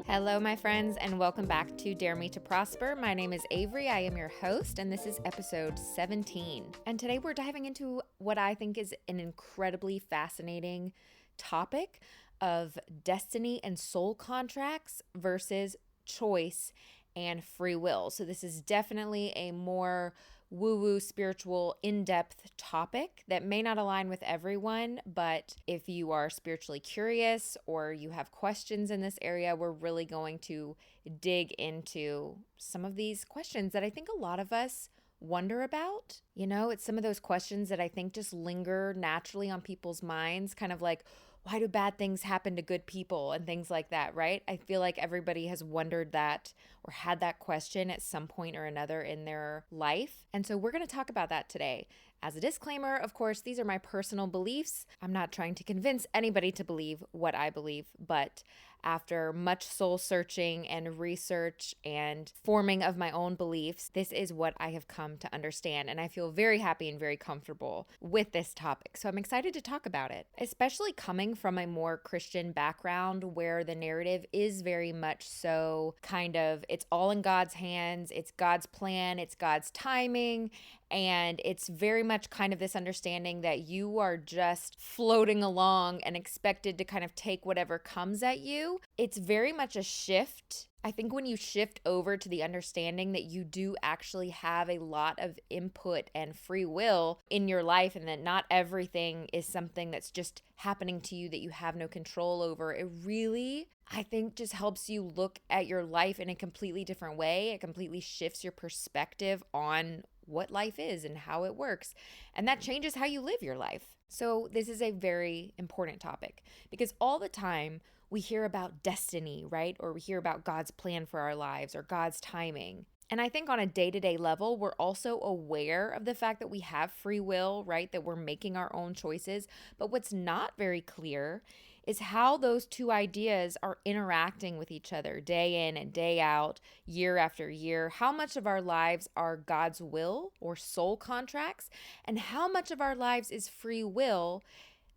Hello, my friends, and welcome back to Dare Me to Prosper. My name is Avery. I am your host, and this is episode 17. And today we're diving into what I think is an incredibly fascinating topic of destiny and soul contracts versus choice and free will. So this is definitely a more woo-woo, spiritual, in-depth topic that may not align with everyone, but if you are spiritually curious or you have questions in this area, we're really going to dig into some of these questions that I think a lot of us wonder about. You know, it's some of those questions that I think just linger naturally on people's minds, kind of like, why do bad things happen to good people and things like that, right? I feel like everybody has wondered that or had that question at some point or another in their life. And so we're going to talk about that today. As a disclaimer, of course, these are my personal beliefs. I'm not trying to convince anybody to believe what I believe, but after much soul searching and research and forming of my own beliefs, this is what I have come to understand. And I feel very happy and very comfortable with this topic. So I'm excited to talk about it, especially coming from a more Christian background where the narrative is very much so kind of, it's all in God's hands, it's God's plan, it's God's timing. And it's very much kind of this understanding that you are just floating along and expected to kind of take whatever comes at you. It's very much a shift. I think when you shift over to the understanding that you do actually have a lot of input and free will in your life and that not everything is something that's just happening to you that you have no control over, it really, I think, just helps you look at your life in a completely different way. It completely shifts your perspective on what life is and how it works. And that changes how you live your life. So this is a very important topic because all the time we hear about destiny, right? Or we hear about God's plan for our lives or God's timing. And I think on a day-to-day level, we're also aware of the fact that we have free will, right? That we're making our own choices. But what's not very clear is how those two ideas are interacting with each other day in and day out, year after year. How much of our lives are God's will or soul contracts, and how much of our lives is free will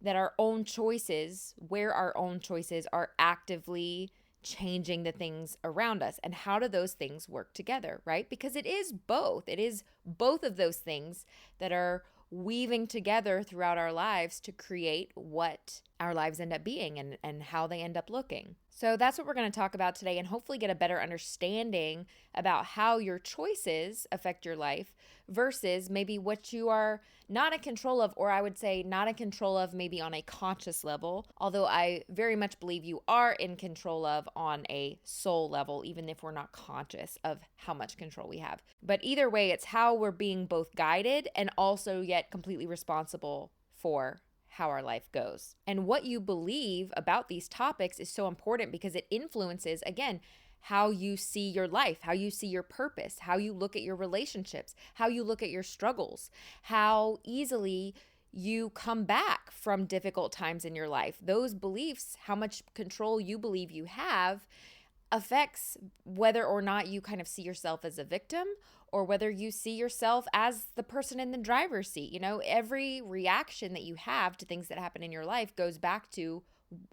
that our own choices, where our own choices are actively changing the things around us, and how do those things work together, right? Because it is both. It is both of those things that are weaving together throughout our lives to create what our lives end up being and how they end up looking. So that's what we're going to talk about today and hopefully get a better understanding about how your choices affect your life versus maybe what you are not in control of, or I would say not in control of maybe on a conscious level, although I very much believe you are in control of on a soul level, even if we're not conscious of how much control we have. But either way, it's how we're being both guided and also yet completely responsible for how our life goes. And what you believe about these topics is so important because it influences, again, how you see your life, how you see your purpose, how you look at your relationships, how you look at your struggles, how easily you come back from difficult times in your life. Those beliefs, how much control you believe you have, affects whether or not you kind of see yourself as a victim or whether you see yourself as the person in the driver's seat. You know, every reaction that you have to things that happen in your life goes back to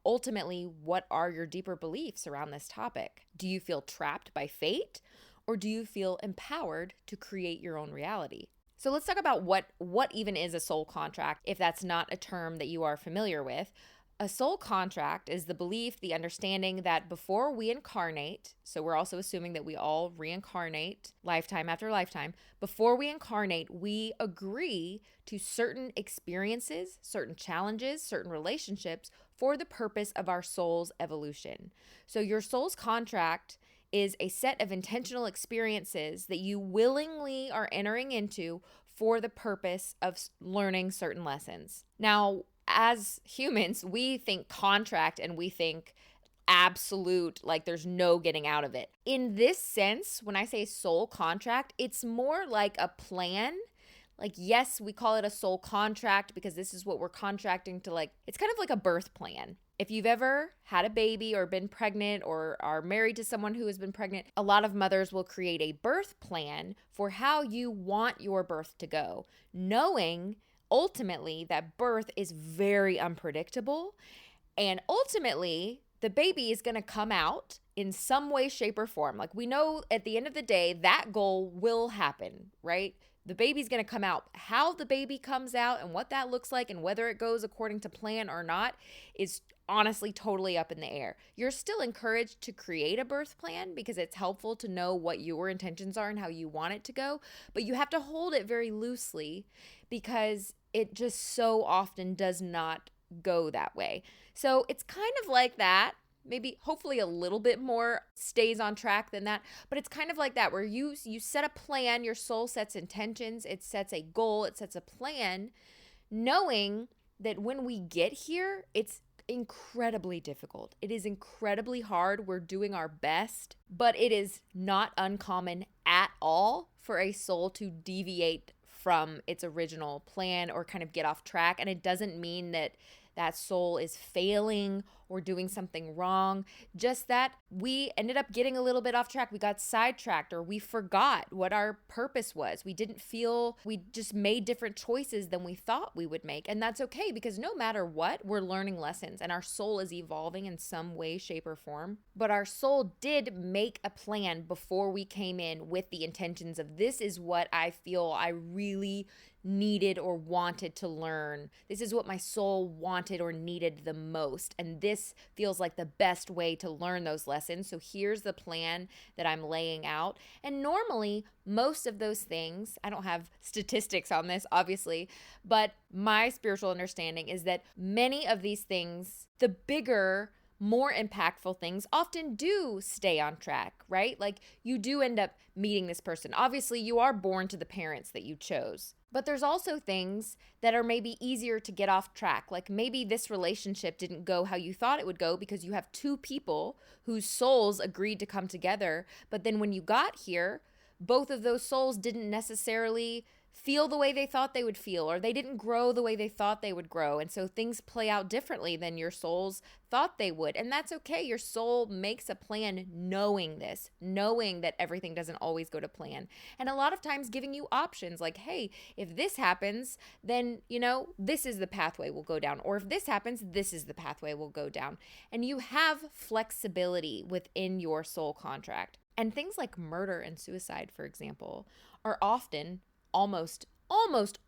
ultimately what are your deeper beliefs around this topic. Do you feel trapped by fate or do you feel empowered to create your own reality? So let's talk about what even is a soul contract, if that's not a term that you are familiar with. A soul contract is the belief, the understanding that before we incarnate, so we're also assuming that we all reincarnate lifetime after lifetime, before we incarnate, we agree to certain experiences, certain challenges, certain relationships for the purpose of our soul's evolution. So your soul's contract is a set of intentional experiences that you willingly are entering into for the purpose of learning certain lessons. Now, as humans, we think contract and we think absolute, like there's no getting out of it. In this sense, when I say soul contract, it's more like a plan, Like, yes, we call it a soul contract because this is what we're contracting to, like, it's kind of like a birth plan. If you've ever had a baby or been pregnant or are married to someone who has been pregnant, a lot of mothers will create a birth plan for how you want your birth to go, knowing ultimately that birth is very unpredictable. And ultimately, the baby is going to come out in some way, shape, or form. Like, we know at the end of the day, that goal will happen, right? The baby's going to come out. How the baby comes out and what that looks like and whether it goes according to plan or not is honestly totally up in the air. You're still encouraged to create a birth plan because it's helpful to know what your intentions are and how you want it to go, but you have to hold it very loosely because it just so often does not go that way. So it's kind of like that. Maybe hopefully a little bit more stays on track than that, but it's kind of like that where you set a plan, your soul sets intentions, it sets a goal, it sets a plan, knowing that when we get here, it's incredibly difficult. It is incredibly hard. We're doing our best, but it is not uncommon at all for a soul to deviate from its original plan or kind of get off track. And it doesn't mean that that soul is failing or doing something wrong, just that we ended up getting a little bit off track. We got sidetracked or we forgot what our purpose was. We just made different choices than we thought we would make. And that's okay because no matter what, we're learning lessons and our soul is evolving in some way, shape, or form. But our soul did make a plan before we came in with the intentions of this is what I feel I really needed or wanted to learn. This is what my soul wanted or needed the most. And this feels like the best way to learn those lessons. So here's the plan that I'm laying out. And normally, most of those things, I don't have statistics on this, obviously, but my spiritual understanding is that many of these things, the bigger, more impactful things often do stay on track, right? Like you do end up meeting this person. Obviously, you are born to the parents that you chose. But there's also things that are maybe easier to get off track. Like maybe this relationship didn't go how you thought it would go because you have two people whose souls agreed to come together. But then when you got here, both of those souls didn't necessarily feel the way they thought they would feel, or they didn't grow the way they thought they would grow. And so things play out differently than your souls thought they would. And that's okay. Your soul makes a plan knowing this, knowing that everything doesn't always go to plan. And a lot of times giving you options like, hey, if this happens, then, this is the pathway we'll go down. Or if this happens, this is the pathway we'll go down. And you have flexibility within your soul contract. And things like murder and suicide, for example, are often almost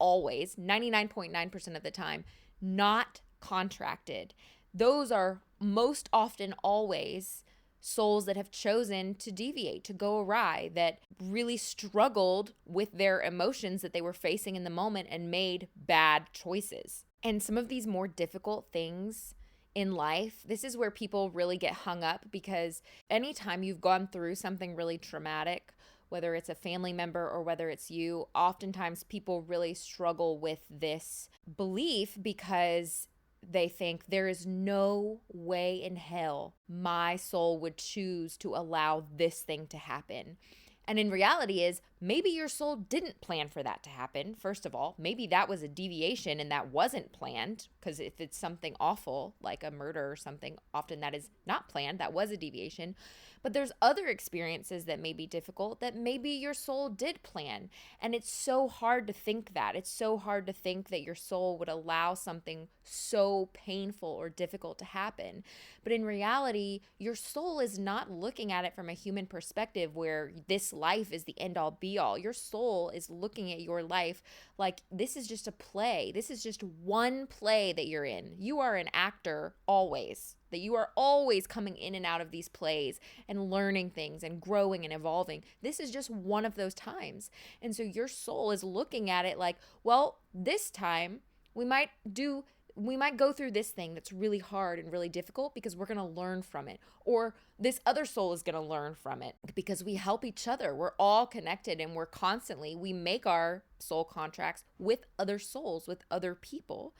always, 99.9% of the time, not contracted. Those are most often always souls that have chosen to deviate, to go awry, that really struggled with their emotions that they were facing in the moment and made bad choices. And some of these more difficult things in life, this is where people really get hung up because anytime you've gone through something really traumatic, whether it's a family member or whether it's you, oftentimes people really struggle with this belief because they think there is no way in hell my soul would choose to allow this thing to happen. And in reality is maybe your soul didn't plan for that to happen. First of all, maybe that was a deviation and that wasn't planned, because if it's something awful like a murder or something, often that is not planned. That was a deviation. But there's other experiences that may be difficult that maybe your soul did plan. And it's so hard to think that. It's so hard to think that your soul would allow something so painful or difficult to happen. But in reality, your soul is not looking at it from a human perspective where this life is the end all be all. Your soul is looking at your life like this is just a play. This is just one play that you're in. You are an actor always. That you are always coming in and out of these plays and learning things and growing and evolving. This is just one of those times. And so your soul is looking at it like, well, this time we might go through this thing that's really hard and really difficult because we're going to learn from it. Or this other soul is going to learn from it because we help each other. We're all connected and we make our soul contracts with other souls, with other people.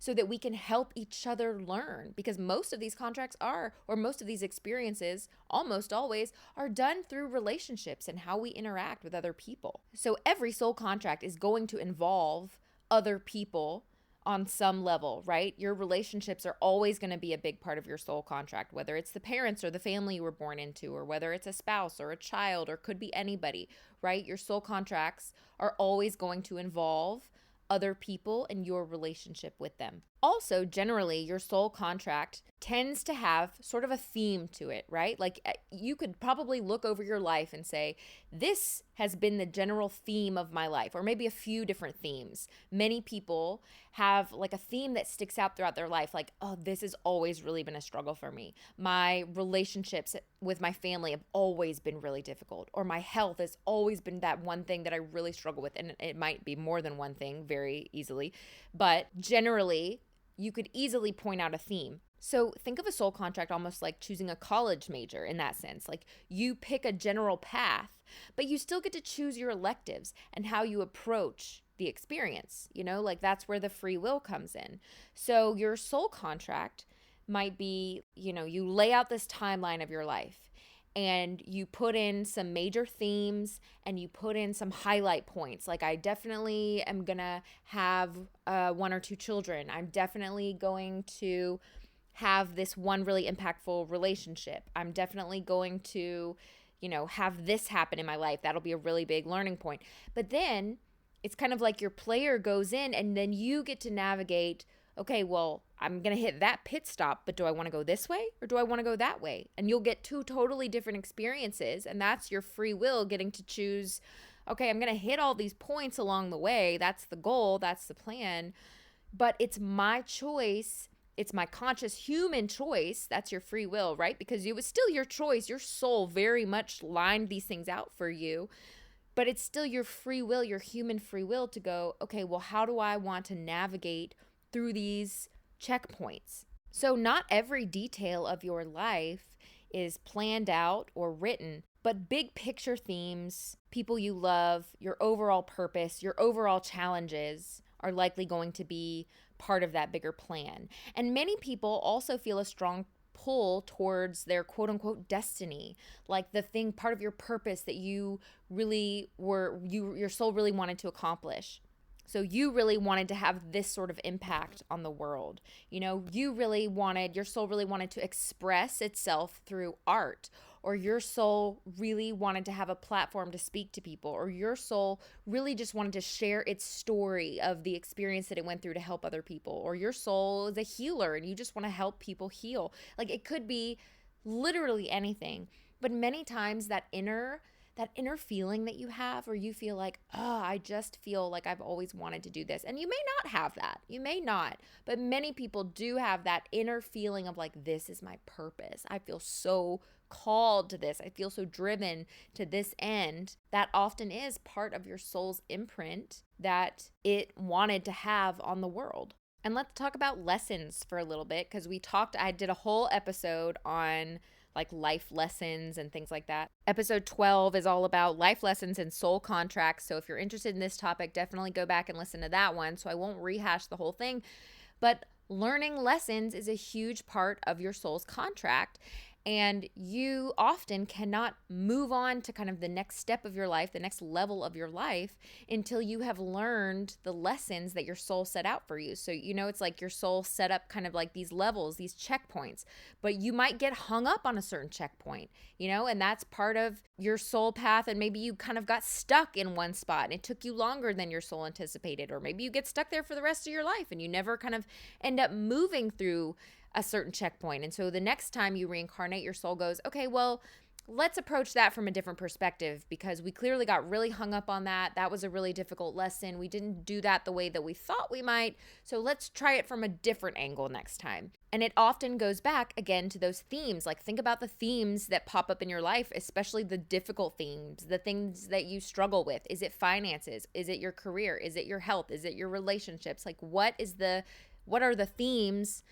so that we can help each other learn. Because most of these contracts are, or most of these experiences, almost always, are done through relationships and how we interact with other people. So every soul contract is going to involve other people on some level, right? Your relationships are always going to be a big part of your soul contract, whether it's the parents or the family you were born into, or whether it's a spouse or a child, or could be anybody, right? Your soul contracts are always going to involve other people and your relationship with them. Also, generally, your soul contract tends to have sort of a theme to it, right? Like you could probably look over your life and say, this has been the general theme of my life, or maybe a few different themes. Many people have like a theme that sticks out throughout their life, like, oh, this has always really been a struggle for me. My relationships with my family have always been really difficult, or my health has always been that one thing that I really struggle with. And it might be more than one thing very easily, but generally, you could easily point out a theme. So think of a soul contract almost like choosing a college major in that sense. Like you pick a general path, but you still get to choose your electives and how you approach the experience. Like that's where the free will comes in. So your soul contract might be, you lay out this timeline of your life and you put in some major themes and you put in some highlight points. Like I definitely am going to have 1 or 2 children. I'm definitely going to have this one really impactful relationship. I'm definitely going to, have this happen in my life. That'll be a really big learning point. But then it's kind of like your player goes in and then you get to navigate, okay, well, I'm going to hit that pit stop, but do I want to go this way or do I want to go that way? And you'll get 2 totally different experiences. And that's your free will getting to choose, okay, I'm going to hit all these points along the way. That's the goal. That's the plan. But it's my choice. It's my conscious human choice. That's your free will, right? Because it was still your choice. Your soul very much lined these things out for you. But it's still your free will, your human free will to go, okay, well, how do I want to navigate through these checkpoints? So not every detail of your life is planned out or written, but big picture themes, people you love, your overall purpose, your overall challenges are likely going to be part of that bigger plan. And many people also feel a strong pull towards their quote unquote destiny, like the thing, part of your purpose that you really your soul really wanted to accomplish. So you really wanted to have this sort of impact on the world. Your soul really wanted to express itself through art, or your soul really wanted to have a platform to speak to people, or your soul really just wanted to share its story of the experience that it went through to help other people, or your soul is a healer and you just want to help people heal. Like it could be literally anything, but many times that inner feeling that you have, or you feel like, oh, I just feel like I've always wanted to do this. And you may not have that. You may not. But many people do have that inner feeling of like, this is my purpose. I feel so called to this. I feel so driven to this end. That often is part of your soul's imprint that it wanted to have on the world. And let's talk about lessons for a little bit, because I did a whole episode on like life lessons and things like that. Episode 12 is all about life lessons and soul contracts. So if you're interested in this topic, definitely go back and listen to that one. So I won't rehash the whole thing, but learning lessons is a huge part of your soul's contract. And you often cannot move on to kind of the next step of your life, the next level of your life, until you have learned the lessons that your soul set out for you. So, it's like your soul set up kind of like these levels, these checkpoints, but you might get hung up on a certain checkpoint, and that's part of your soul path. And maybe you kind of got stuck in one spot and it took you longer than your soul anticipated, or maybe you get stuck there for the rest of your life and you never kind of end up moving through a certain checkpoint. And so the next time you reincarnate, your soul goes, okay, well, let's approach that from a different perspective, because we clearly got really hung up on that. That was a really difficult lesson. We didn't do that the way that we thought we might. So let's try it from a different angle next time. And it often goes back again to those themes. Like think about the themes that pop up in your life, especially the difficult themes, the things that you struggle with. Is it finances? Is it your career? Is it your health? Is it your relationships? Like what are the themes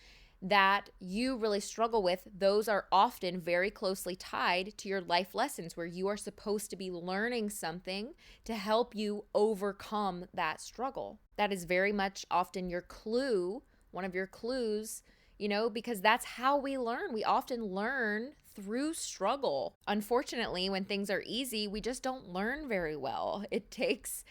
that you really struggle with? Those are often very closely tied to your life lessons, where you are supposed to be learning something to help you overcome that struggle. That is very much often your clue one of your clues, because that's how we learn. We often learn through struggle. Unfortunately, when things are easy, we just don't learn very well. It takes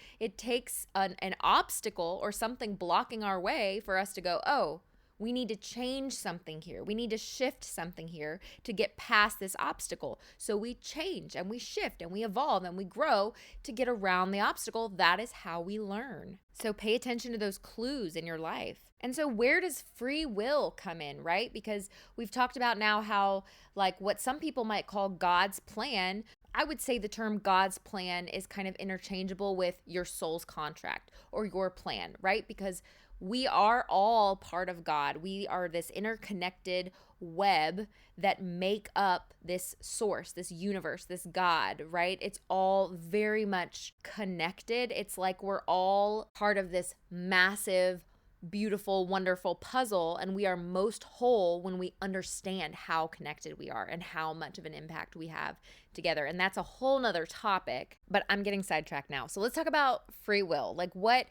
an obstacle or something blocking our way for us to go, oh, we need to change something here. We need to shift something here to get past this obstacle. So we change and we shift and we evolve and we grow to get around the obstacle. That is how we learn. So pay attention to those clues in your life. And so where does free will come in, right? Because we've talked about now how, like, what some people might call God's plan. I would say the term God's plan is kind of interchangeable with your soul's contract or your plan, right? Because we are all part of God. We are this interconnected web that make up this source, this universe, this God, right? It's all very much connected. It's like we're all part of this massive, beautiful, wonderful puzzle, and we are most whole when we understand how connected we are and how much of an impact we have together. And that's a whole nother topic, but I'm getting sidetracked now. So let's talk about free will. Like what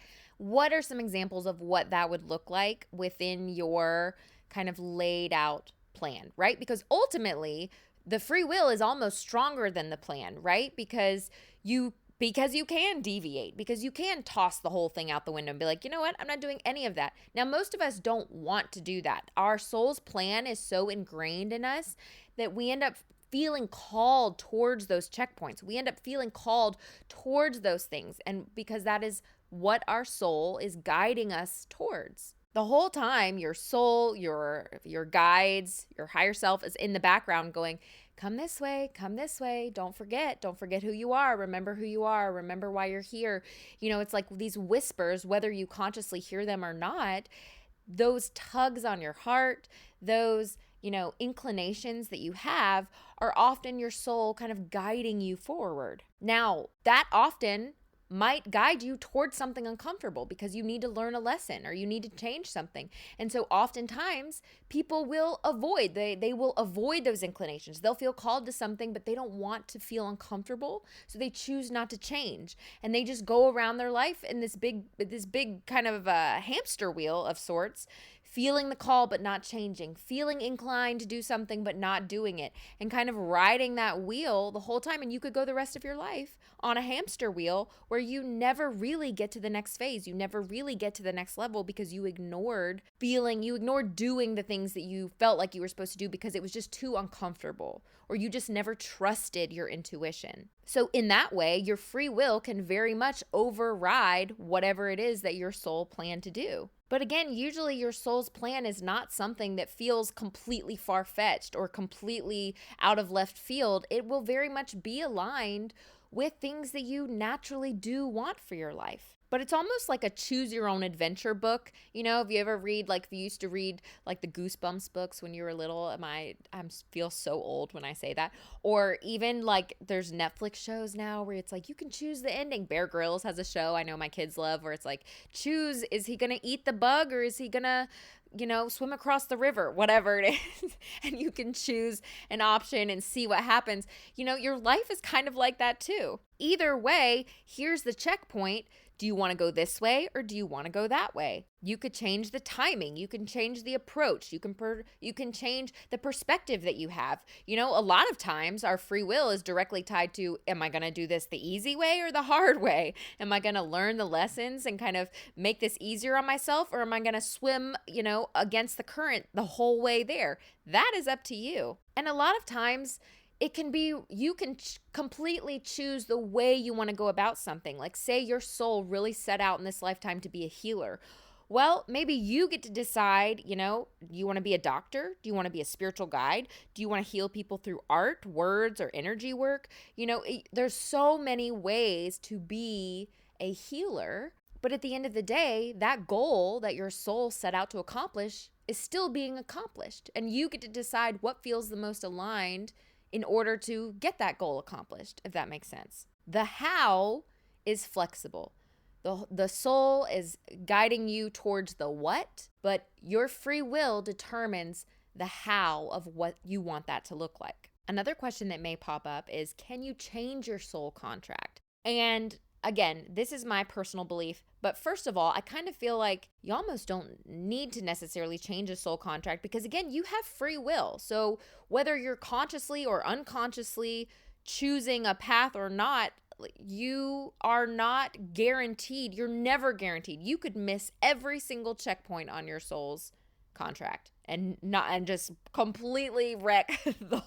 are some examples of what that would look like within your kind of laid out plan, right? Because ultimately, the free will is almost stronger than the plan, right? Because you can deviate, because you can toss the whole thing out the window and be like, you know what? I'm not doing any of that. Now, most of us don't want to do that. Our soul's plan is so ingrained in us that we end up feeling called towards those checkpoints. We end up feeling called towards those things. And because that is what our soul is guiding us towards. The whole time, your soul, your guides, your higher self is in the background going, come this way, don't forget who you are, remember who you are, remember why you're here. It's like these whispers, whether you consciously hear them or not, those tugs on your heart, those, inclinations that you have are often your soul kind of guiding you forward. Now, that often might guide you towards something uncomfortable because you need to learn a lesson or you need to change something. And so oftentimes people will avoid, they will avoid those inclinations. They'll feel called to something, but they don't want to feel uncomfortable. So they choose not to change. And they just go around their life in this big kind of hamster wheel of sorts, feeling the call but not changing, feeling inclined to do something but not doing it, and kind of riding that wheel the whole time. And you could go the rest of your life on a hamster wheel where you never really get to the next phase. You never really get to the next level because you ignored doing the things that you felt like you were supposed to do because it was just too uncomfortable, or you just never trusted your intuition. So in that way, your free will can very much override whatever it is that your soul planned to do. But again, usually your soul's plan is not something that feels completely far-fetched or completely out of left field. It will very much be aligned with things that you naturally do want for your life. But it's almost like a choose your own adventure book. If you ever read, like if you used to read like the Goosebumps books when you were little, I feel so old when I say that. Or even like there's Netflix shows now where it's like you can choose the ending. Bear Grylls has a show I know my kids love where it's like, choose, is he going to eat the bug or is he going to swim across the river, whatever it is. And you can choose an option and see what happens. Your life is kind of like that too. Either way, here's the checkpoint. Do you want to go this way or do you want to go that way? You could change the timing. You can change the approach. You can change the perspective that you have. A lot of times our free will is directly tied to, am I going to do this the easy way or the hard way? Am I going to learn the lessons and kind of make this easier on myself, or am I going to swim, against the current the whole way there? That is up to you. And a lot of times it can be, you can completely choose the way you want to go about something. Like say your soul really set out in this lifetime to be a healer. Well, maybe you get to decide, do you want to be a doctor? Do you want to be a spiritual guide? Do you want to heal people through art, words, or energy work? There's so many ways to be a healer. But at the end of the day, that goal that your soul set out to accomplish is still being accomplished. And you get to decide what feels the most aligned in order to get that goal accomplished, if that makes sense. The how is flexible. The soul is guiding you towards the what, but your free will determines the how of what you want that to look like. Another question that may pop up is, can you change your soul contract? And again, this is my personal belief, but first of all, I kind of feel like you almost don't need to necessarily change a soul contract because, again, you have free will. So whether you're consciously or unconsciously choosing a path or not, you are not guaranteed. You're never guaranteed. You could miss every single checkpoint on your soul's contract and just completely wreck the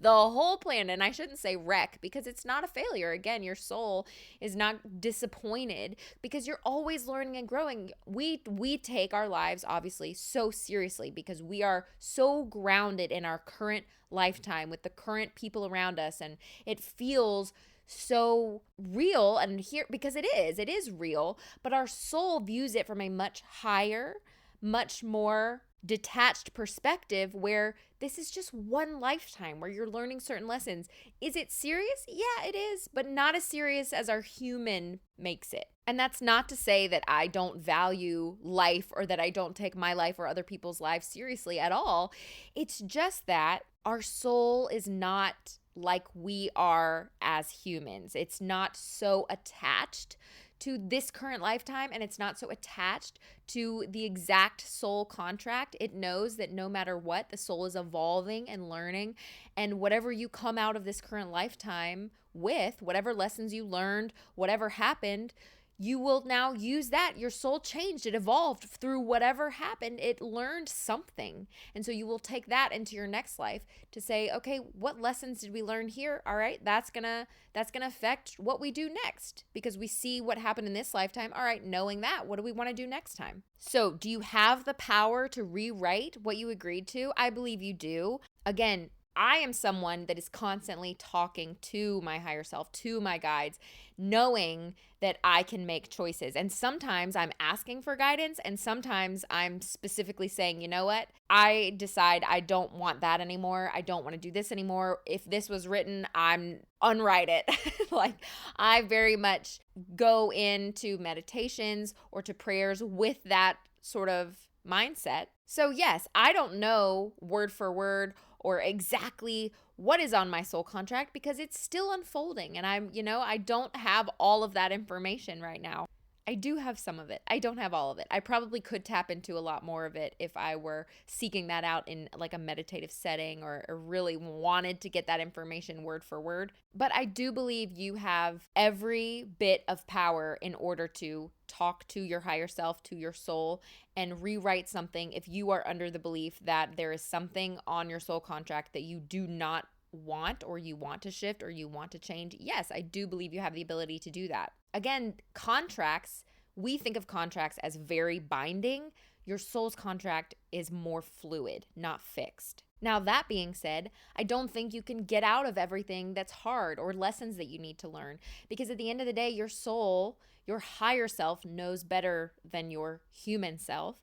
whole plan. And I shouldn't say wreck because it's not a failure. Again, your soul is not disappointed because you're always learning and growing. We take our lives obviously so seriously because we are so grounded in our current lifetime with the current people around us, and it feels so real. And here, because it is real, but our soul views it from a much higher, much more detached perspective where this is just one lifetime where you're learning certain lessons. Is it serious? Yeah, it is, but not as serious as our human makes it. And that's not to say that I don't value life or that I don't take my life or other people's lives seriously at all. It's just that our soul is not like we are as humans. It's not so attached to this current lifetime, and it's not so attached to the exact soul contract. It knows that no matter what, the soul is evolving and learning, and whatever you come out of this current lifetime with, whatever lessons you learned, whatever happened, you will now use that. Your soul changed. It evolved through whatever happened. It learned something. And so you will take that into your next life to say, okay, what lessons did we learn here? All right, that's gonna affect what we do next because we see what happened in this lifetime. All right, knowing that, what do we want to do next time? So do you have the power to rewrite what you agreed to? I believe you do. Again, I am someone that is constantly talking to my higher self, to my guides, knowing that I can make choices. And sometimes I'm asking for guidance, and sometimes I'm specifically saying, you know what? I decide I don't want that anymore. I don't want to do this anymore. If this was written, I'm unwrite it. Like, I very much go into meditations or to prayers with that sort of mindset. So yes, I don't know word for word or exactly what is on my soul contract because it's still unfolding, and I don't have all of that information right now. I do have some of it. I don't have all of it. I probably could tap into a lot more of it if I were seeking that out in like a meditative setting or really wanted to get that information word for word. But I do believe you have every bit of power in order to talk to your higher self, to your soul, and rewrite something if you are under the belief that there is something on your soul contract that you do not want, or you want to shift, or you want to change. Yes, I do believe you have the ability to do that. Again, contracts, we think of contracts as very binding. Your soul's contract is more fluid, not fixed. Now, that being said, I don't think you can get out of everything that's hard or lessons that you need to learn, because at the end of the day, your soul, your higher self, knows better than your human self.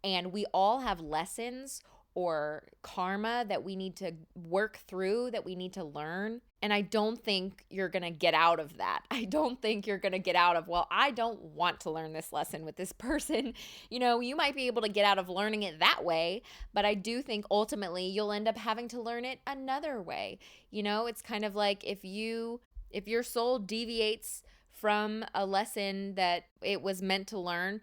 And we all have lessons or karma that we need to work through, that we need to learn. And I don't think you're going to get out of that. I don't think you're going to get out of, well, I don't want to learn this lesson with this person. You might be able to get out of learning it that way, but I do think ultimately you'll end up having to learn it another way. It's kind of like if your soul deviates from a lesson that it was meant to learn,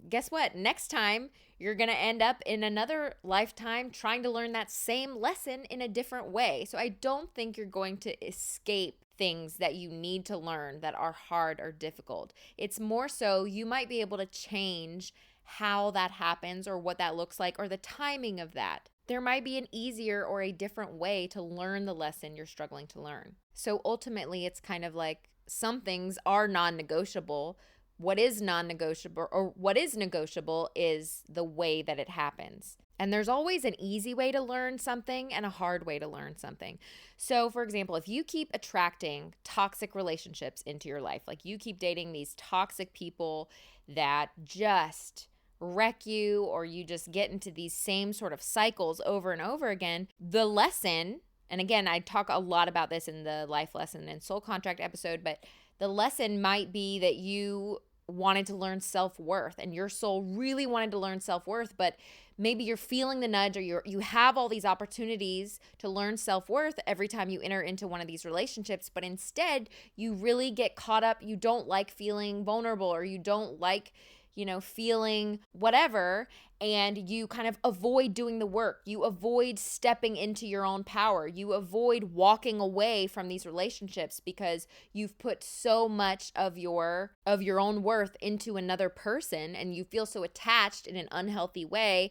guess what? Next time, you're going to end up in another lifetime trying to learn that same lesson in a different way. So I don't think you're going to escape things that you need to learn that are hard or difficult. It's more so you might be able to change how that happens or what that looks like or the timing of that. There might be an easier or a different way to learn the lesson you're struggling to learn. So ultimately, it's kind of like some things are non-negotiable. What is non-negotiable, or what is negotiable, is the way that it happens. And there's always an easy way to learn something and a hard way to learn something. So, for example, if you keep attracting toxic relationships into your life, like you keep dating these toxic people that just wreck you, or you just get into these same sort of cycles over and over again, the lesson, and again, I talk a lot about this in the life lesson and soul contract episode, but the lesson might be that you wanted to learn self-worth and your soul really wanted to learn self-worth, but maybe you're feeling the nudge, or you have all these opportunities to learn self-worth every time you enter into one of these relationships, but instead you really get caught up. You don't like feeling vulnerable, or you don't like, feeling whatever, and you kind of avoid doing the work. You avoid stepping into your own power. You avoid walking away from these relationships because you've put so much of your own worth into another person, and you feel so attached in an unhealthy way.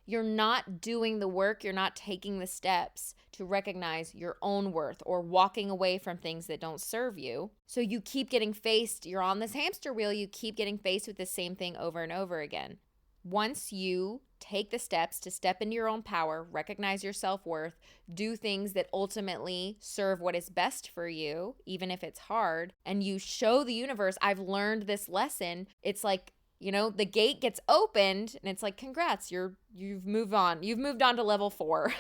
You're not doing the work. You're not taking the steps to recognize your own worth, or walking away from things that don't serve you. So you keep getting faced, you're on this hamster wheel, you keep getting faced with the same thing over and over again. Once you take the steps to step into your own power, recognize your self-worth, do things that ultimately serve what is best for you, even if it's hard, and you show the universe, I've learned this lesson, it's like, the gate gets opened and it's like, congrats, you've moved on. You've moved on to level 4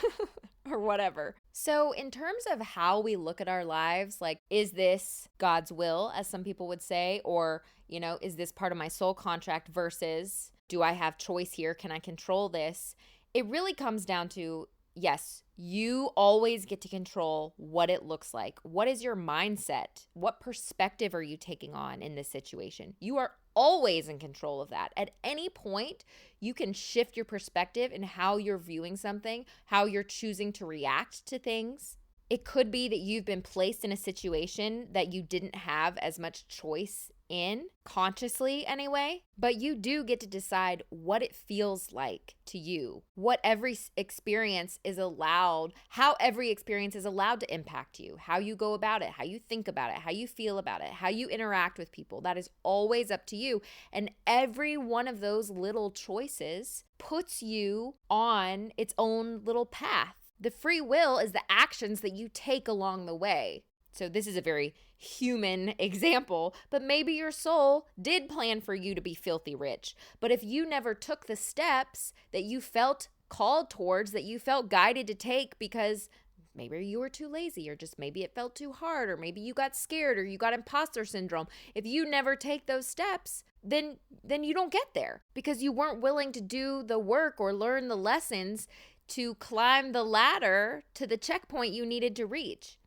or whatever. So in terms of how we look at our lives, like, is this God's will, as some people would say, or, is this part of my soul contract versus do I have choice here? Can I control this? It really comes down to, yes, you always get to control what it looks like. What is your mindset? What perspective are you taking on in this situation? You are always in control of that. At any point, you can shift your perspective in how you're viewing something, how you're choosing to react to things. It could be that you've been placed in a situation that you didn't have as much choice in, consciously anyway, but you do get to decide what it feels like to you, what every experience is allowed, how every experience is allowed to impact you, how you go about it, how you think about it, how you feel about it, how you interact with people. That is always up to you. And every one of those little choices puts you on its own little path. The free will is the actions that you take along the way. So this is a very human example, but maybe your soul did plan for you to be filthy rich. But if you never took the steps that you felt called towards, that you felt guided to take because maybe you were too lazy, or just maybe it felt too hard, or maybe you got scared, or you got imposter syndrome. If you never take those steps, then you don't get there because you weren't willing to do the work or learn the lessons to climb the ladder to the checkpoint you needed to reach.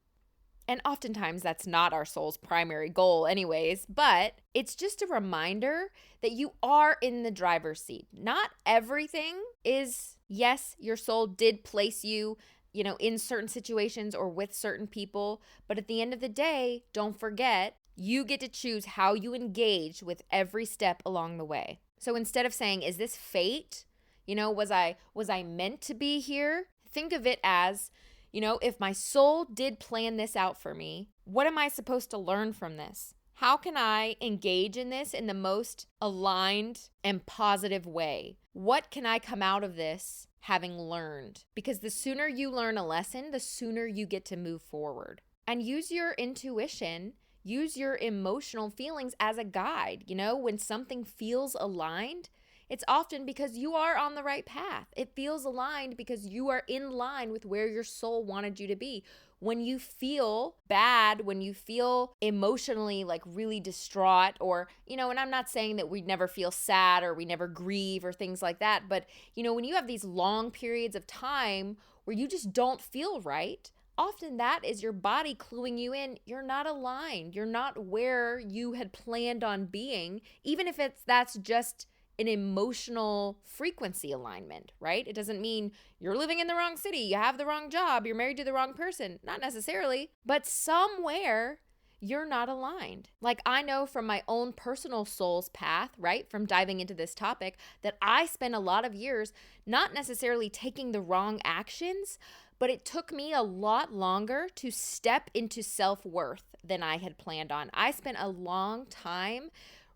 And oftentimes that's not our soul's primary goal anyways, but it's just a reminder that you are in the driver's seat. Not everything is, yes, your soul did place you, in certain situations or with certain people, but at the end of the day, don't forget, you get to choose how you engage with every step along the way. So instead of saying, is this fate? Was I meant to be here? Think of it as, if my soul did plan this out for me, what am I supposed to learn from this? How can I engage in this in the most aligned and positive way? What can I come out of this having learned? Because the sooner you learn a lesson, the sooner you get to move forward. And use your intuition, use your emotional feelings as a guide. When something feels aligned, it's often because you are on the right path. It feels aligned because you are in line with where your soul wanted you to be. When you feel bad, when you feel emotionally like really distraught, or, and I'm not saying that we never feel sad or we never grieve or things like that, but, when you have these long periods of time where you just don't feel right, often that is your body cluing you in, you're not aligned. You're not where you had planned on being, even if that's just an emotional frequency alignment, right? It doesn't mean you're living in the wrong city, you have the wrong job, you're married to the wrong person. Not necessarily, but somewhere you're not aligned. Like, I know from my own personal soul's path, right, from diving into this topic, that I spent a lot of years not necessarily taking the wrong actions, but it took me a lot longer to step into self-worth than I had planned on. I spent a long time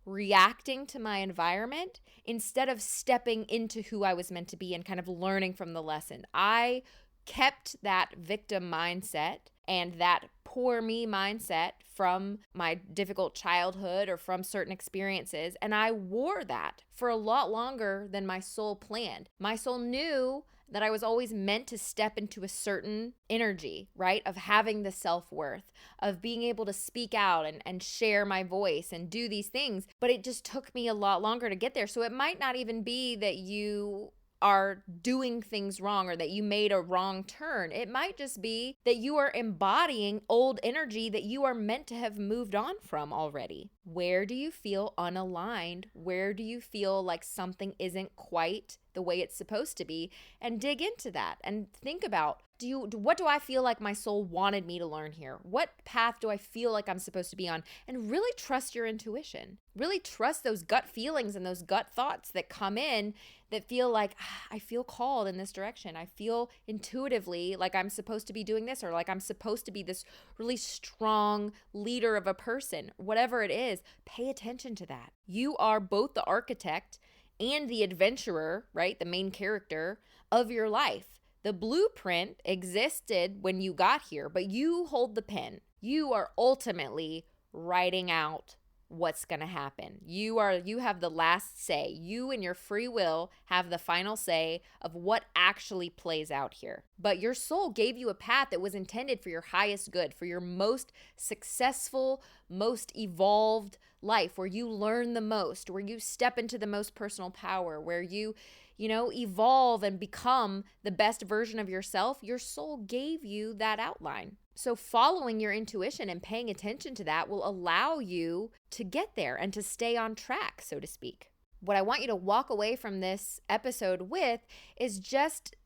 reacting to my environment instead of stepping into who I was meant to be and kind of learning from the lesson. I kept that victim mindset and that poor me mindset from my difficult childhood or from certain experiences, and I wore that for a lot longer than my soul planned. My soul knew that I was always meant to step into a certain energy, right? Of having the self-worth, of being able to speak out and share my voice and do these things. But it just took me a lot longer to get there. So it might not even be that you are doing things wrong or that you made a wrong turn. It might just be that you are embodying old energy that you are meant to have moved on from already. Where do you feel unaligned? Where do you feel like something isn't quite the way it's supposed to be? And dig into that and think about, what do I feel like my soul wanted me to learn here? What path do I feel like I'm supposed to be on? And really trust your intuition. Really trust those gut feelings and those gut thoughts that come in that feel like, I feel called in this direction. I feel intuitively like I'm supposed to be doing this, or like I'm supposed to be this really strong leader of a person. Whatever it is, pay attention to that. You are both the architect and the adventurer, right? The main character of your life. The blueprint existed when you got here, but you hold the pen. You are ultimately writing out what's going to happen. You have the last say. You and your free will have the final say of what actually plays out here. But your soul gave you a path that was intended for your highest good, for your most successful, most evolved life, where you learn the most, where you step into the most personal power, where you evolve and become the best version of yourself. Your soul gave you that outline. So following your intuition and paying attention to that will allow you to get there and to stay on track, so to speak. What I want you to walk away from this episode with is just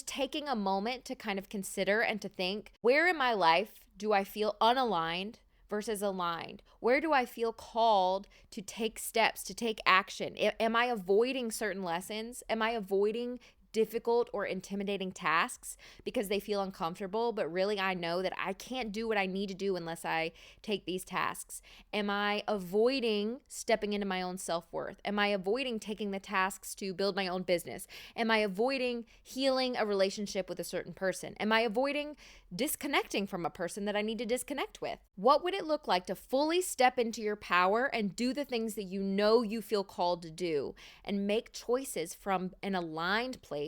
taking a moment to kind of consider and to think, where in my life do I feel unaligned versus aligned? Where do I feel called to take steps, to take action? Am I avoiding certain lessons? Am I avoiding difficult or intimidating tasks because they feel uncomfortable, but really I know that I can't do what I need to do unless I take these tasks? Am I avoiding stepping into my own self-worth? Am I avoiding taking the tasks to build my own business? Am I avoiding healing a relationship with a certain person? Am I avoiding disconnecting from a person that I need to disconnect with? What would it look like to fully step into your power and do the things that you know you feel called to do and make choices from an aligned place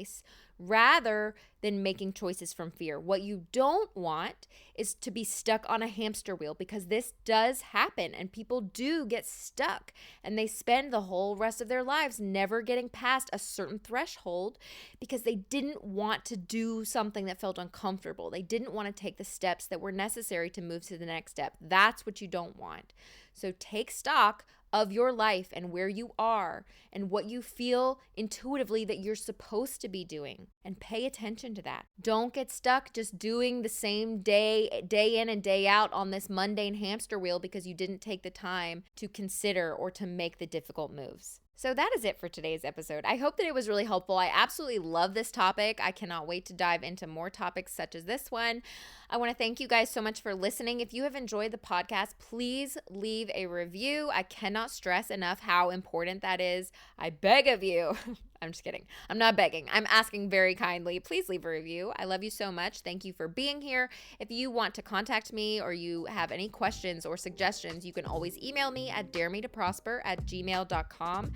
rather than making choices from fear? What you don't want is to be stuck on a hamster wheel, because this does happen and people do get stuck and they spend the whole rest of their lives never getting past a certain threshold because they didn't want to do something that felt uncomfortable. They didn't want to take the steps that were necessary to move to the next step. That's what you don't want. So take stock of your life and where you are and what you feel intuitively that you're supposed to be doing, and pay attention to that. Don't get stuck just doing the same day in and day out on this mundane hamster wheel because you didn't take the time to consider or to make the difficult moves. So that is it for today's episode. I hope that it was really helpful. I absolutely love this topic. I cannot wait to dive into more topics such as this one. I want to thank you guys so much for listening. If you have enjoyed the podcast, please leave a review. I cannot stress enough how important that is. I beg of you. I'm just kidding. I'm not begging. I'm asking very kindly. Please leave a review. I love you so much. Thank you for being here. If you want to contact me or you have any questions or suggestions, you can always email me at daremetoprosper@gmail.com.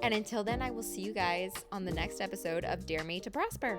And until then, I will see you guys on the next episode of Dare Me to Prosper.